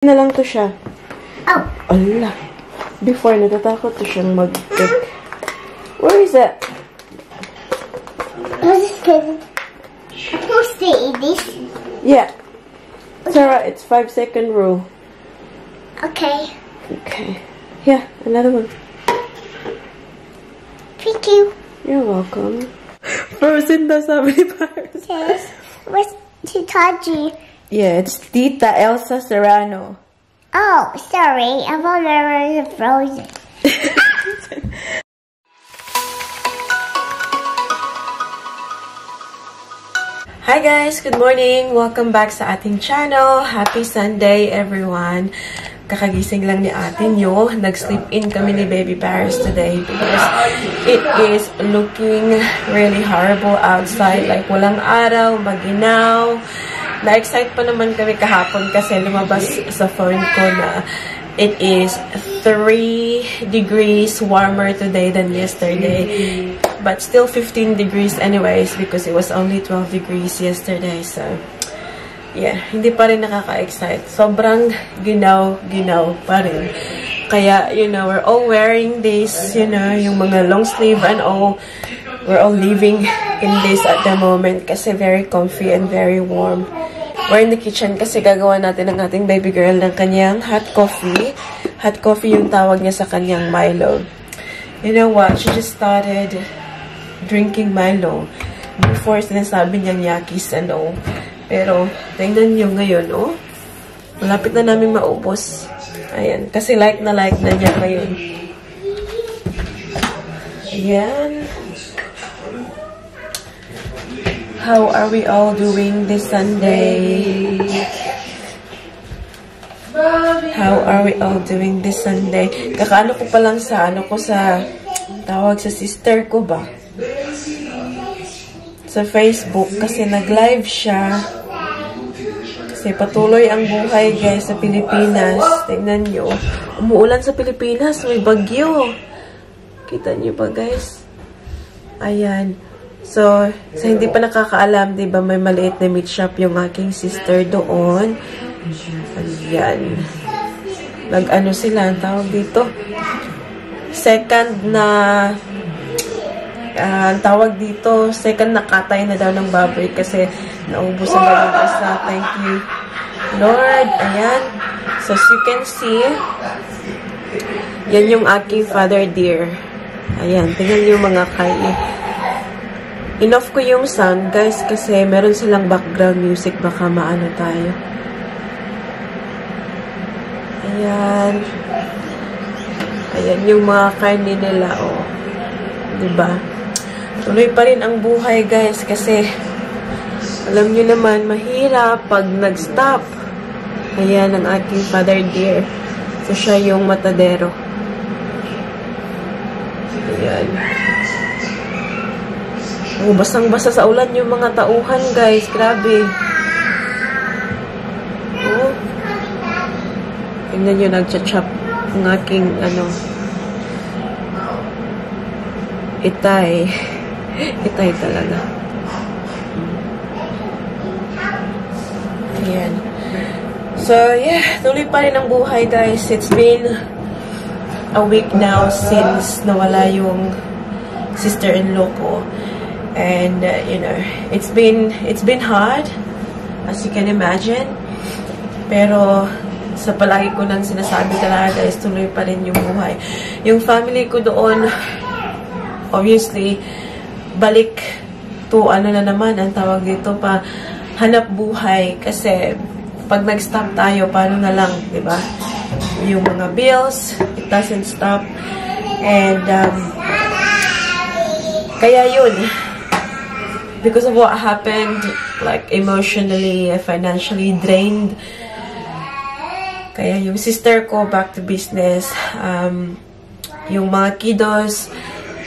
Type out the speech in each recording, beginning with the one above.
Na lang to siya. Oh. Ala. Before, natatakot to siyang mag-pick. Where is it? What's it? I'm supposed to eat this? Yeah. Sarah, it's 5-second rule. Okay. Okay. Yeah, another one. Thank you. You're welcome. Frozen daw sabi ni Paris. Yes. Where's Titaji? Yeah, it's Tita Elsa Serrano. Oh, sorry. I thought there was Frozen. Hi guys! Good morning! Welcome back sa ating channel. Happy Sunday everyone! Kakagising lang ni ate nyo. Nag-sleep in kami ni Baby Paris today because it is looking really horrible outside. Like walang araw, maginaw. Na-excite pa naman kami kahapon kasi lumabas sa phone ko na it is 3 degrees warmer today than yesterday. But still 15 degrees anyways because it was only 12 degrees yesterday. So, yeah, hindi pa rin nakaka-excite. Sobrang ginaw pa rin. Kaya, you know, we're all wearing this, you know, yung mga long sleeve and all. We're all living in this at the moment kasi very comfy and very warm. We're in the kitchen kasi gagawa natin ng ating baby girl ng kanyang hot coffee. Hot coffee yung tawag niya sa kanyang Milo. You know what? She just started drinking Milo. Before, sinasabi niyang yakis and all. Pero, tingnan niyo ngayon, oh. Malapit na namin maubos. Ayan. Kasi like na niya ngayon. Ayan. How are we all doing this Sunday? How are we all doing this Sunday? Kakaano ko pa lang sa, tawag sa sister ko ba? Sa Facebook, kasi nag-live siya. Kasi patuloy ang buhay, guys, sa Pilipinas. Tingnan nyo. Umuulan sa Pilipinas, may bagyo. Kita nyo ba, guys? Ayan. So, sa hindi pa nakakaalam, diba, may maliit na meat shop yung aking sister doon. Ayan. Nag-ano sila, ang tawag dito? Second na, ang tawag dito, second na katay na daw ng baboy kasi naubos ang bagong isa. Thank you, Lord. Ayan. So, as you can see, yan yung aking father dear. Ayan. Tingnan yung mga kain. Enough ko yung sound, guys, kasi meron silang background music. Baka maano tayo. Ayan. Ayan yung mga karne nila, oh. Diba? Tuloy pa rin ang buhay, guys, kasi alam nyo naman, mahirap pag nag-stop. Ayan ang aking father dear. So, siya yung matadero. Ayan. Oh, basang-basa sa ulan yung mga tauhan, guys. Grabe. Oh. Tingnan nyo, nagcha-chop ang aking, itay. Itay talaga. Ayan. So, yeah. Tuloy pa rin ang buhay, guys. It's been a week now since nawala yung sister-in-law ko. And, you know, it's been hard, as you can imagine. Pero, sa palagi ko nang sinasabi talaga, guys, tuloy pa rin yung buhay. Yung family ko doon, obviously, balik to, na naman, ang tawag dito, pa hanap buhay. Kasi, pag nag-stop tayo, paano na lang, diba? Yung mga bills, it doesn't stop. And, kaya yun, because of what happened, like, emotionally, financially drained. Kaya yung sister ko, back to business. Yung mga kiddos,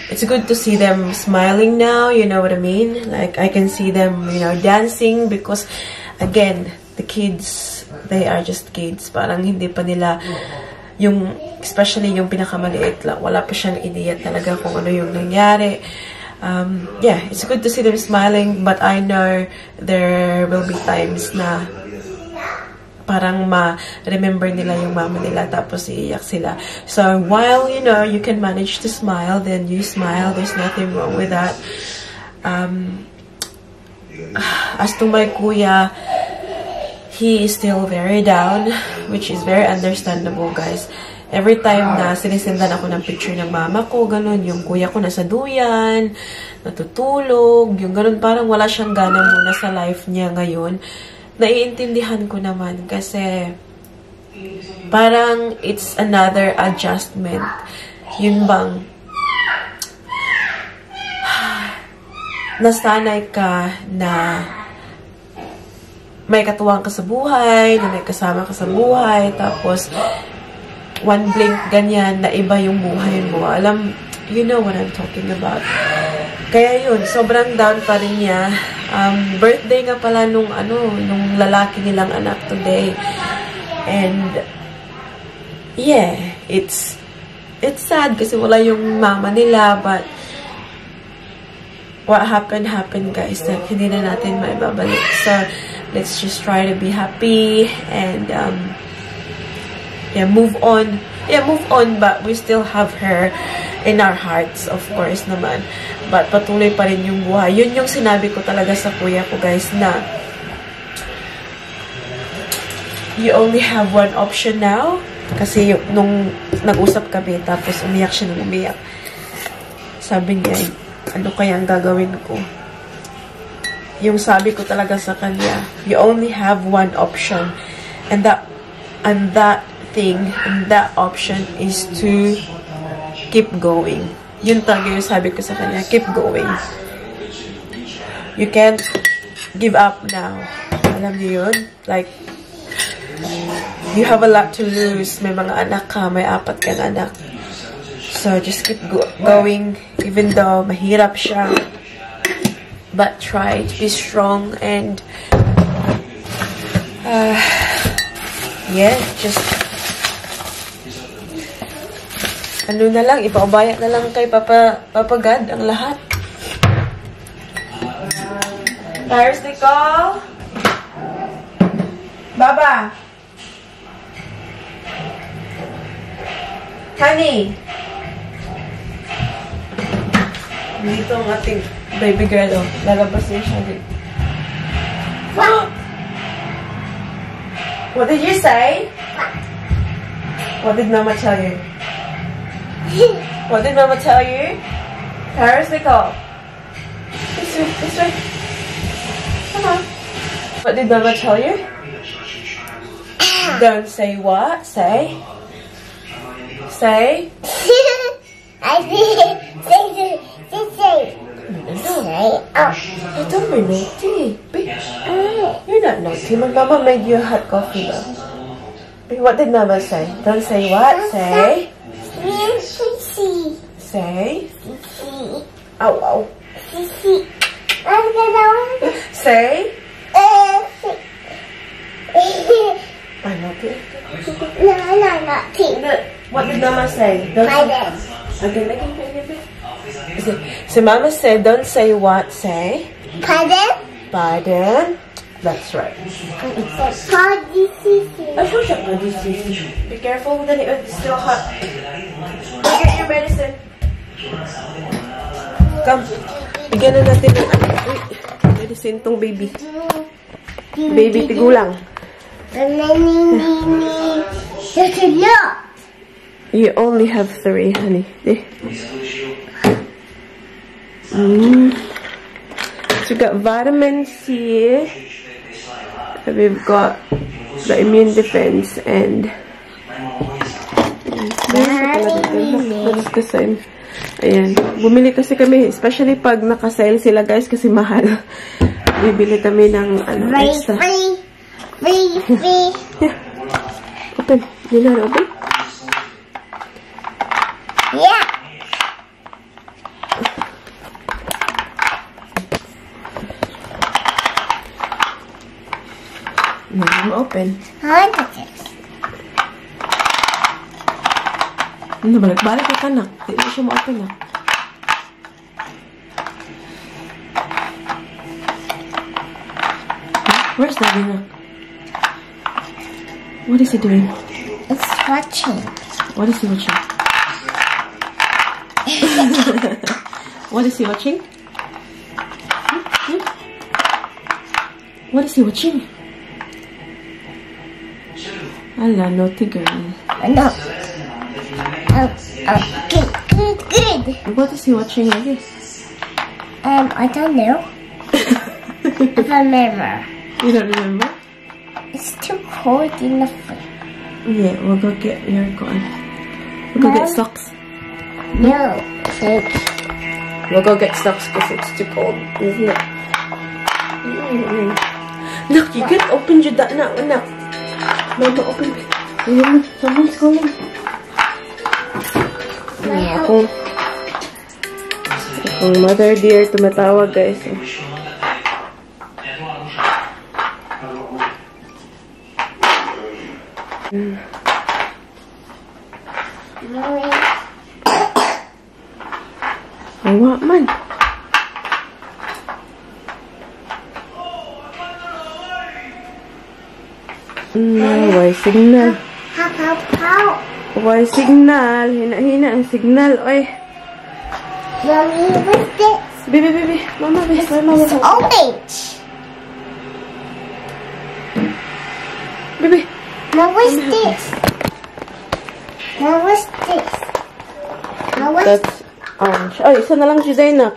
it's good to see them smiling now, you know what I mean? Like, I can see them, you know, dancing because, again, the kids, they are just kids. Parang hindi pa nila, yung, especially yung pinakamaliit lang, wala pa siyang idea talaga kung ano yung nangyari. Yeah, it's good to see them smiling, but I know there will be times na parang ma-remember nila yung mama nila, tapos iiyak sila. So, while, you know, you can manage to smile, then you smile. There's nothing wrong with that. As to my kuya, he is still very down, which is very understandable, guys. Every time na sinisendan ako ng picture ng mama ko, ganun, yung kuya ko nasa duyan, natutulog, yung ganun, parang wala siyang gana muna sa life niya ngayon. Naiintindihan ko naman kasi parang it's another adjustment. Yun bang nasanay ka na may katuwang ka sa buhay, na may kasama ka sa buhay, tapos one blink ganyan na iba yung buhay mo. You know what I'm talking about. Kaya yun, sobrang down pa rin niya. Birthday nga pala nung lalaki nilang anak today. And yeah, it's sad kasi wala yung mama nila, but what happened, guys. That hindi na natin maibabalik. So, let's just try to be happy and yeah, move on. Yeah, move on, but we still have her in our hearts, of course naman. But patuloy pa rin yung buhay. Yun yung sinabi ko talaga sa kuya ko, guys, na you only have one option now. Kasi nung nag-usap kami, tapos umiyak siya nung umiyak. Sabi niya, ano kayang gagawin ko? Yung sabi ko talaga sa kanya, you only have one option. And that option is to keep going. Yun talaga yung sabi ko sa kanya, keep going. You can't give up now. Alam niyo yun? Like, you have a lot to lose. May mga anak ka, may 4 kang anak. So, just keep going, even though mahirap siya. But try to be strong and yeah, just ano na lang, ipaubaya na lang kay Papa God ang lahat. Paris, Nicole? Baba? Honey? Dito ang ating baby girl, oh. Lalabas niya siya dito. What did you say? What did Mama tell you? What did Mama tell you? Paris, Nicole. This way. Come on. What did Mama tell you? Don't say what? Say. Say. I say. Don't be naughty. You're not naughty. My Mama made you a hot coffee, though. What did Mama say? Don't say what? Say. Say. Ow, ow. Say. I'm naughty. No, naughty. What did Mama say? Don't Again. So Mama said, don't say what, say. Pardon. That's right. Be careful with it. It's still hot. Go get your medicine. Come. Bigyan na natin ng medicine tong baby. Baby tigulang. You only have 3, honey. So we've got vitamin C. We've got the immune defense and that's the same. Ayan. Bumili kasi kami, especially pag naka-sale sila, guys, kasi mahal. Bibili kami ng extra. Free. Yeah. Open. You know how to open? Yeah. Open. I want this. Ano, balik-balik ka na. Hindi siya ma-open na. Where's Daddy na? What is he doing? It's watching. What is he watching? What is he watching? What is he watching? Allah, naughty girl. No. Good. What is he watching like this? I don't know. I remember. You don't remember? It's too cold in the foot. Yeah, we'll go get your gun. We'll go get socks. No. Thanks. We'll go get socks because it's too cold, isn't it? Look, you can't open that now. Mama, open it. Someone's calling. Akong mother dear tumatawag, guys. Awa man. Why signal? How? Why signal? Hina ang signal, oy. Mommy, what's this? Baby. Mama, It's orange. Baby. Mom, what's this? Mom, what's this? Mom, what's That's orange. Ay, isa na lang si Zainab.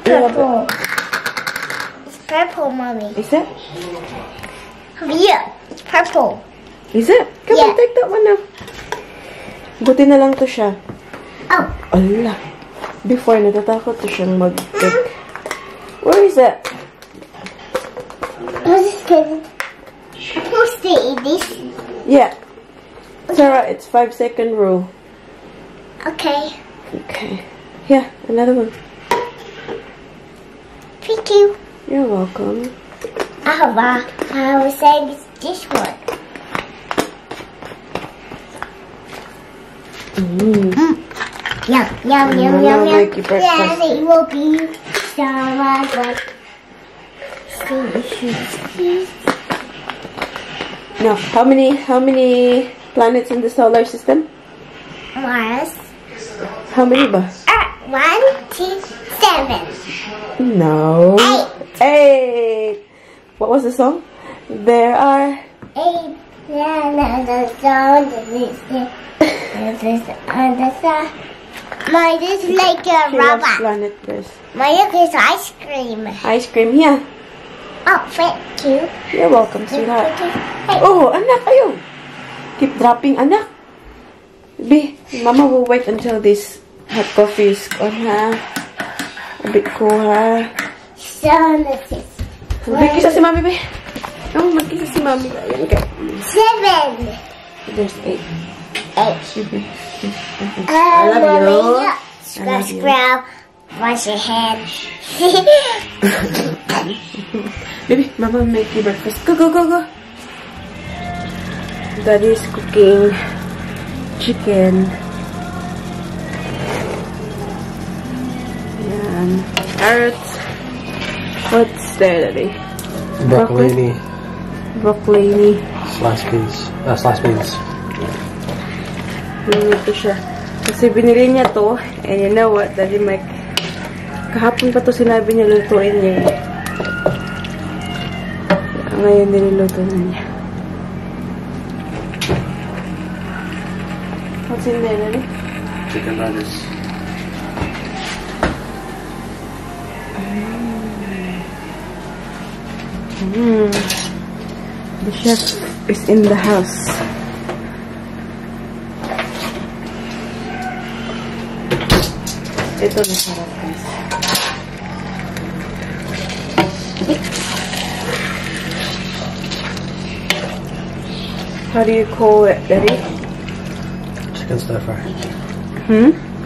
purple? It's purple, Mommy. Is it? Yeah, it's purple. Is it? Come on, take that one now. Buti na lang to siya. Oh. Ala. Before, natatakot to siyang mag-take. Where is it? What's this? Who's to eat this? Yeah. Sarah, it's 5-second rule. Okay. Okay. Yeah, another one. Thank you. You're welcome. I was saying it's this one. Yum. Make you breakfast. Yes, it will be so much Now, how many planets in the solar system? Mars. How many ba? 1, 2, 7. No. 8. 8. What was the song? There are 8. Mine is like a she loves robot. planet best. Mine is ice cream. Ice cream, yeah. Oh, thank you. You're welcome, sweetheart. Hey. Oh, anak, ayaw. Keep dropping, anak. B, Mama will wait until this hot coffee is on, ha? A bit cool, ha? So, this is Magkisa si Mami, be. Oh, magkisa si Mami. Ayan, okay. 7. There's 8. 8. I love you. Scrub. Wash your hand. Baby, Mama make you breakfast. Go. Daddy's cooking chicken. Yan. Carrots. What's there, Daddy? Broccoli. Sliced beans. Ito siya. Kasi binili niya to. And you know what, Daddy Mike? Kahapon pa to sinabi niya lutuin niya. Ngayon niluluto na niya. What's in there, Daddy? Chicken lettuce. The chef is in the house. Ito na sarap, guys. How do you call it, Daddy? Chicken stir fry.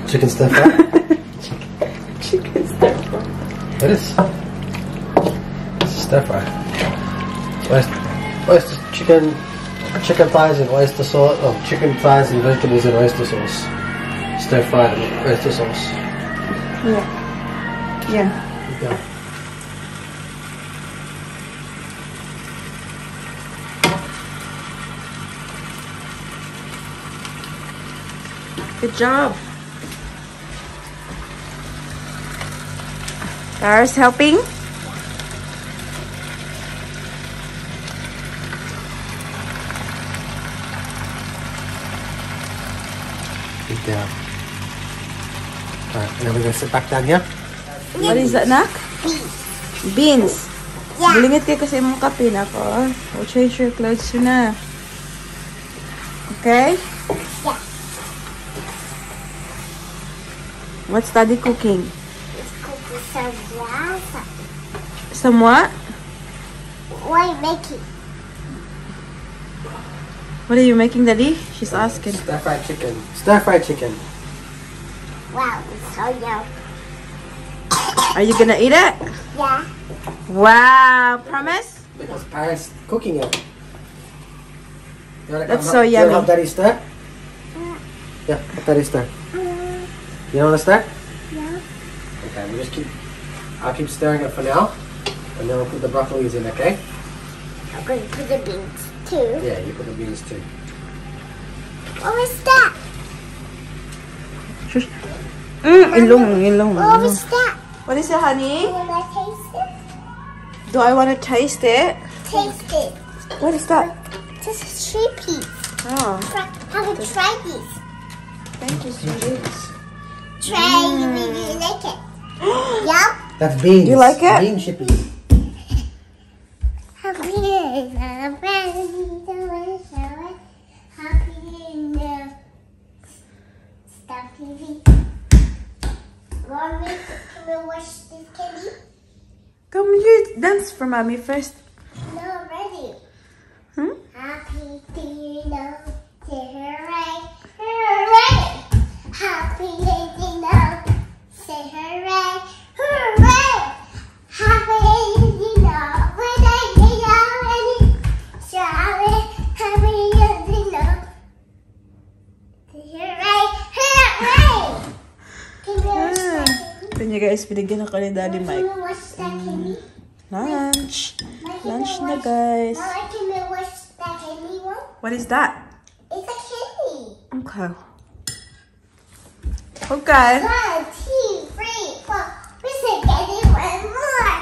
Chicken stir fry? Chicken stir fry. It is. It's a stir fry. Oyster chicken thighs and oyster sauce. Oh, chicken thighs and vegetables in oyster sauce. Stir fried in oyster sauce. Yeah. There you go. Good job. Paris helping. Good job. Alright, now we're gonna sit back down here. What is that, Nak? Beans. Yeah. Bulingit kayo kasi mong kape na ko. I'll change your clothes soon na. Okay? Yeah. What's Daddy cooking? It's cooking some rasa. Some what? What are you making? What are you making, Daddy? She's asking. Stir-fried chicken. Stir-fried chicken. Wow, it's so yum. Are you gonna eat it? Yeah. Wow, promise? Because Paris cooking it. You wanna That's come so help- you wanna yummy. help Daddy stir? Yeah, help Daddy stir. You don't wanna stir? Yeah. Okay, we just keep. I'll keep stirring it for now, and then we'll put the broccolis in. Okay? I'm going to put the beans too. Yeah, you put the beans too. What was that? Ilong. What was that? What is it, honey? Can I taste it? Do I want to taste it? Taste it. What is that? Just a street piece. Oh, Have a try this. thank you, sweetie. Try it if you like it. Yum. That's beans. You like it? Bean chippies. Happy in the happy in the stuff TV. Mommy, can we watch this candy? Come, you dance for mommy first. No, ready. Hmm? Happy Dino, hooray, hooray! Happy Dino, say hooray, hooray! Happy Dino, when I get out ready, sorry, happy Dino, say hooray, hooray! Can we watch that candy? Then you guys, binigyan ako ni Daddy Can Mike. we watch that candy? Lunch. Mike, can Lunch we na, watch- guys. Mama, can we watch that candy one? What is that? It's a candy. Okay. Okay. 1, 2, 3, 4. We should get it one more.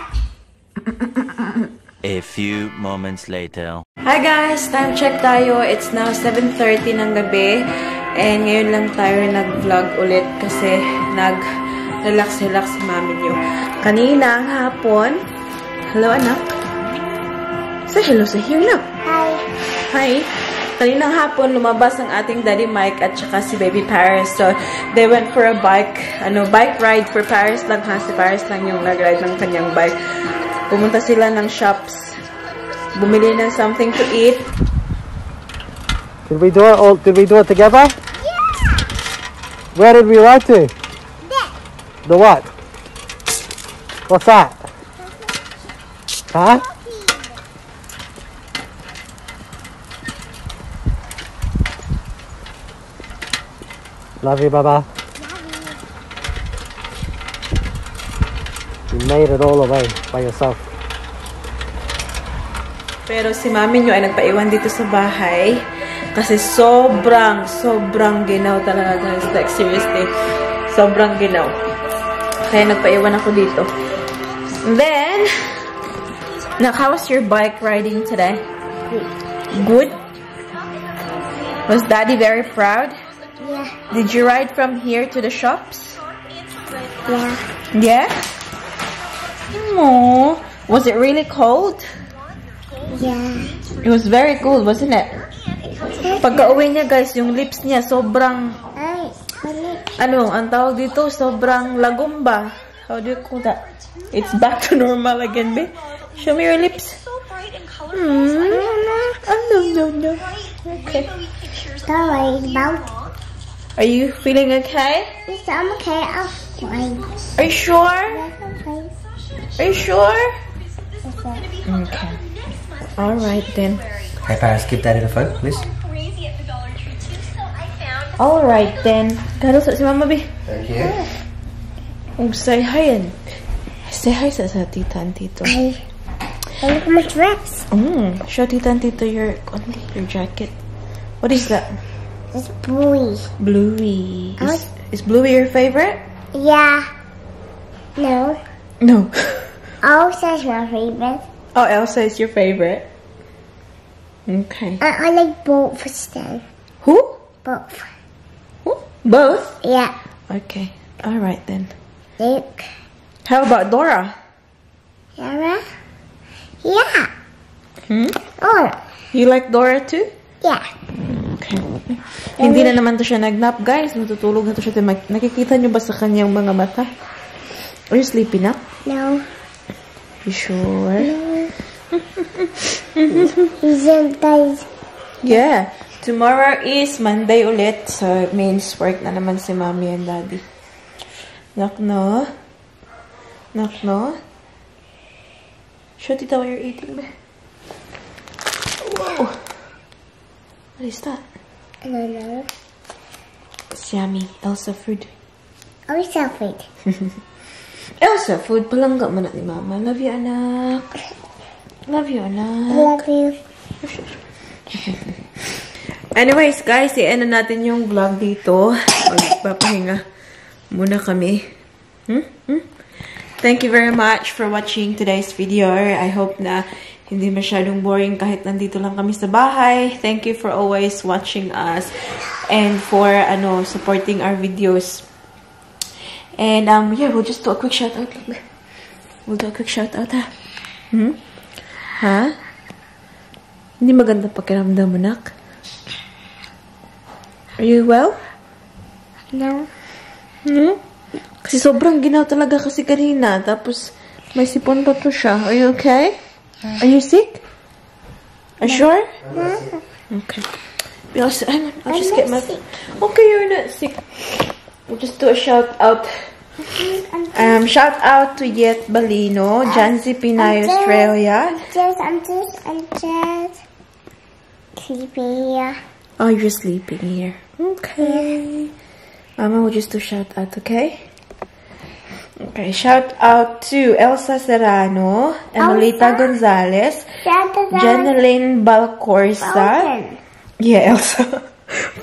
A few moments later. Hi guys! Time check tayo. It's now 7:30 ng gabi. And ngayon lang tayo nag-vlog ulit kasi nag-relax-relax si mami niyo. Kanina hapon. Hello, anak. Say hello sa here, look. Hi. Hi. Kaninang hapon, lumabas ang ating Daddy Mike at saka si Baby Paris. So, they went for a bike ride for Paris lang ha. Si Paris lang yung nag-ride ng kanyang bike. Pumunta sila ng shops. Bumili ng something to eat. Did we do it all? Did we do it together? Yeah. Where did we ride to? There. The what? What's that? Huh? Love you, Baba. You made it all the way by yourself. Pero si mami nyo ay nagpaiwan dito sa bahay kasi sobrang ginaw talaga guys. Like seriously, sobrang ginaw. Kaya nagpaiwan ako dito. And then, how was your bike riding today? Good? Was Daddy very proud? Yeah. Did you ride from here to the shops? Yeah. Yeah? Aww. Was it really cold? Yeah. It was very cool, wasn't it? Pagka-uwi niya guys, yung lips niya sobrang, Ay, mali. ang tawag dito, sobrang lagumba. How do you call that? It's back to normal again, babe. Show me your lips. No. Okay. Sorry about Are you feeling okay? this. I'm okay. I'm fine. Are you sure? Yes, I'm fine. Are you sure? Okay. Okay. Alright then. Hey, Paris, keep that in the phone, please. Alright then. Kano sa si Mama B? Thank you. Oh, say hi and say hi sa tita and tito. Hey. Look at my dress. Show tita and tito your jacket. What is that? It's Bluey. Bluey. Is Bluey your favorite? Yeah. No. No. Elsa's my favorite. Oh, Elsa is your favorite. Okay. I like both then. Who? Both. Who? Both? Yeah. Okay. All right then. Look. How about Dora? Sarah? Yeah. Hmm? Oh. You like Dora too? Yeah. Okay. Hindi na naman to siya nag-nap, guys. Natutulog na to siya. Nakikita niyo ba sa kanyang mga mata? Are you sleepy na? No. You sure? Sometimes. Yeah. Tomorrow is Monday ulit. So, it means work na naman si Mommy and Daddy. Knock, no? Knock, no? Show Tita what you're eating, ba? Whoa! What is that? I don't know. It's yummy. Elsa food. Oh, it's food. Elsa food. Palangga mo na ni Mama. Love you, anak. Love you, anak. Love you. Anyways, guys, i-end na natin yung vlog dito. Magpapahinga muna kami. Thank you very much for watching today's video. I hope na hindi masyadong boring kahit nandito lang kami sa bahay. Thank you for always watching us and for supporting our videos. And yeah, we'll just do a quick shout out. We'll do a quick shout out, ha? Ha? Hindi maganda pakiramdam mo, nak? Are you well? No. Kasi sobrang ginaw talaga kasi kanina. Tapos, may sipon pa to siya. Are you okay? Are you sick? Are you sure? Okay. I'll just get my... Okay, you're not sick. We'll just do a shout out. Shout out to Yet Balino, Janzi Pinay, Australia. I'm just sleeping here. Oh, you're sleeping here. Okay. Mama will just do shout out, okay? Okay, shout out to Elsa Serrano, Emilita Gonzalez, Jeneline Balcorsa. Yeah, Elsa.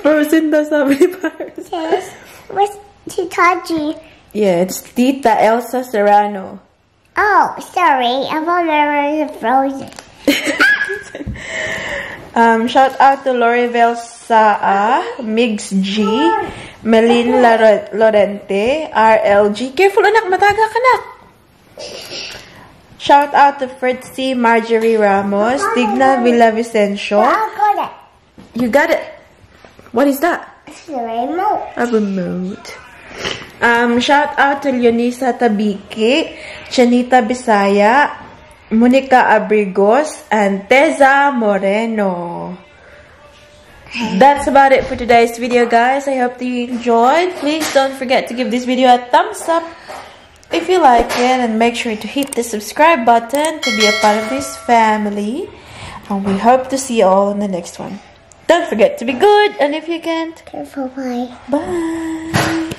Frozen daw sabi ni Paris. Yes. Where's Titaji? Yeah, it's Tita Elsa Serrano. Oh, sorry. I thought there was Frozen. Shout out to Loribel Saa, Migs G, Melin Lorente, RLG. Careful, anak, mataga ka na. Shout out to Fritzy Marjorie Ramos, Digna Villavicencio. I got it. You got it. What is that? It's the remote. A remote. Shout out to Leonisa Tabiki, Chanita Bisaya, Monica Abrigos, and Teza Moreno. That's about it for today's video, guys. I hope that you enjoyed. Please don't forget to give this video a thumbs up if you like it, and make sure to hit the subscribe button to be a part of this family. And we hope to see you all in the next one. Don't forget to be good, and if you can't, Careful, bye. bye.